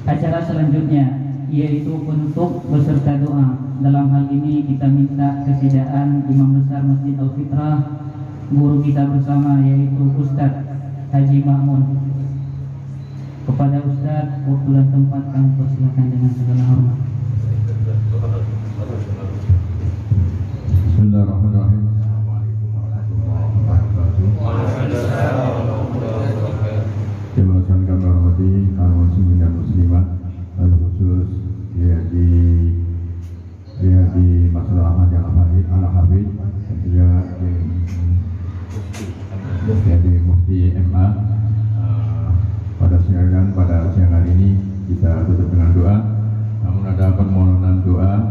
Acara selanjutnya yaitu penutup beserta doa. Dalam hal ini kita minta kesediaan Imam Besar Masjid Al-Fitrah, guru kita bersama yaitu Ustadz Haji Ma'mun. Kepada Ustadz, waktu dan tempat kami persilakan dengan segala hormat. Bismillahirrahmanirrahim. Jemaah yang kami hormati, kaum muslimin dan muslimat, khusus di Masjid Ahmad yang Al-Hafidh, juga di Mufti MA. Pada siang hari ini kita tutup dengan doa. Namun ada permohonan doa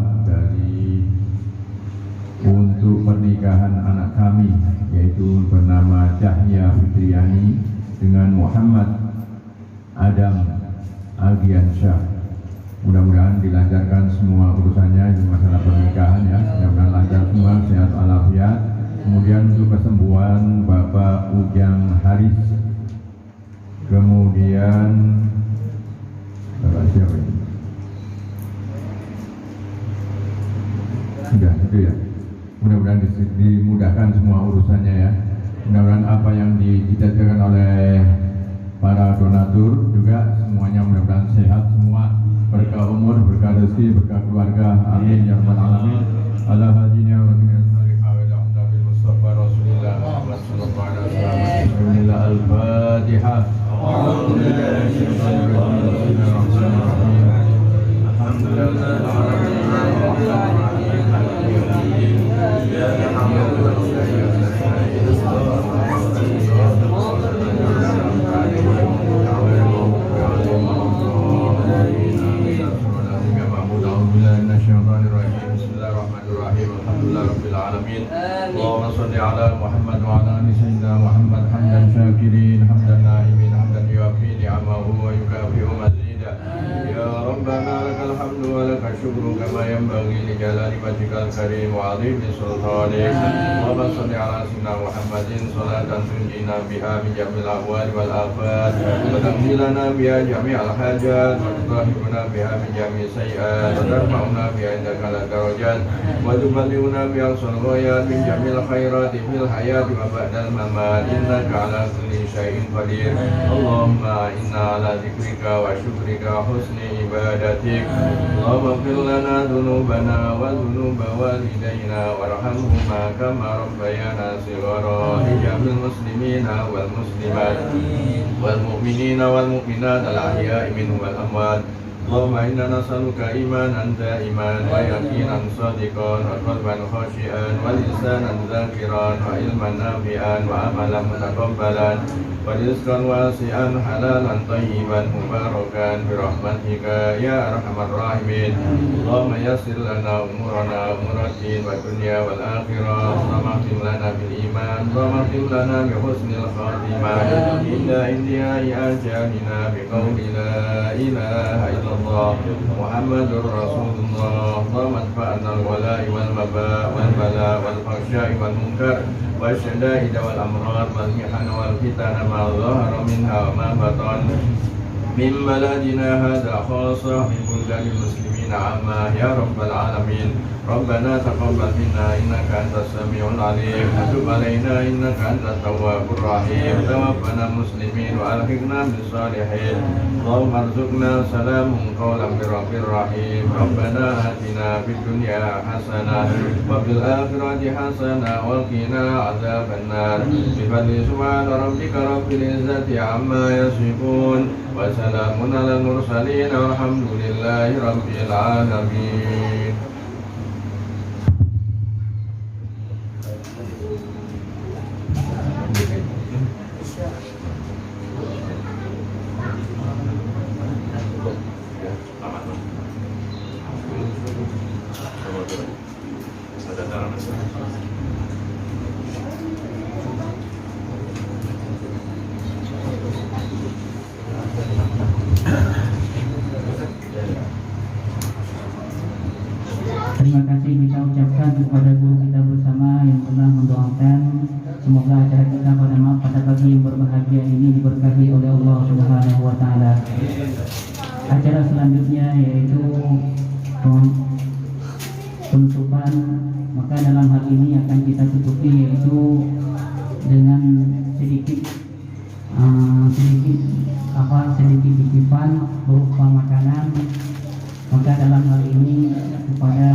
untuk pernikahan anak kami, yaitu bernama Cahya Fitriani dengan Muhammad Adam Aldiansyah. Mudah-mudahan dilancarkan semua urusannya di masalah pernikahan ya. Mudah-mudahan lancar semua, sehat walafiat. Kemudian untuk kesembuhan Bapak Ujang Haris. Kemudian Bapak siapa ini? Sudah itu ya. Mudah-mudahan dimudahkan semua urusannya ya. Mudah-mudahan apa yang dicita-citakan oleh para donatur juga semuanya mudah-mudahan sehat semua, berkah umur, berkah rezeki, berkah keluarga. Amin ya rabbal alamin. Ala hadinya wa salihah wa ala Mustafa Rasulillah sallallahu alaihi wasallam. Alhamdulillah al-Fatihah. Al-Fatihah. Bismillahirrahmanirrahim. Alhamdulillahirabbil alamin. Allahumma shalli ala Muhammad wa ala ali sayyidina Muhammad hamdan syakirin hamdan naimin hamdan yuafi ni'amahu wa yukafi'u mazida. Ya Rabbana lakal hamdu wa lakal syukru kama yanbaghi li jalali wajhikal karim wa 'azimi sultanik. Allahumma shalli ala sayyidina Muhammadin salatan tunjina biha min jamil ahwali wal afat wa tamhilana biha jami'al hajat wa tutahhiruna biha min jami'is sayyi'at wa tarfa'una biha indaka la darajat wa tuballighuna biha al-ghayat min jamil khairati fil hayati wa ba'dal mamat innaka ala kulli syai'in qadir. Allahumma inna ala dzikrika wa syukrika husni ibadatik. Allahumma ighfir lana dhunubana wa dhunuba walidayna warhamhuma kama rabbayana shighara. Ij'alil muslimina wal muslimat wal mu'minina wal mu'minat al ahya'i minhum wal amwat. Allahumma inna nas'aluka imanan da'iman wa yaqinan shadiqan wa qalban khashi'an wa lisanan dzakiran wa ilman nafi'an wa amalan mutaqabbalan wa rizqan wasi'an halalan thayyiban mubarakan bi rahmatika ya arhamar rahimin. Allahumma yassir lana umurana umuratin wa dunya wal akhirah wa mahtim lana bil iman wa mahtim lana bi husnil khatimah inda intihai ajalina bi qawli la ilaha illallah Muhammadur Rasulullah. Allahumma adfa'na al-wala'i wal maba wal bala wal fahsya'i wal munkar wa syada'id wal amrad wal mihana wal fitana ma dhahara minha wa ma batan min baladina hadha khassa min buldanil muslimin amma ya rabbal alamin. Rabbana taqabbal minna innaka antas samiul alim wa tub alaina innaka antat tawwabur rahim. Tawaffana muslimin wa alhiqna bis salihin. Allahumma arzuqna salamun qawlan bir rabbir rahim. Rabbana atina fid dunya hasanah wa fil akhirati hasanah wa qina adzaban nar. Bi fadli subhana rabbika rabbil izzati amma yasifun wa salamun alal mursalin walhamdulillahi rabbil alamin. Terima kasih kita ucapkan kepada guru kita bersama yang telah mendoakan semoga acara kita pada pagi yang berbahagia ini diberkahi oleh Allah Subhanahu wa taala. Acara selanjutnya yaitu penutupan, maka dalam hal ini akan kita tutupi yaitu dengan sedikit titipan berupa makanan. Maka dalam hal ini kepada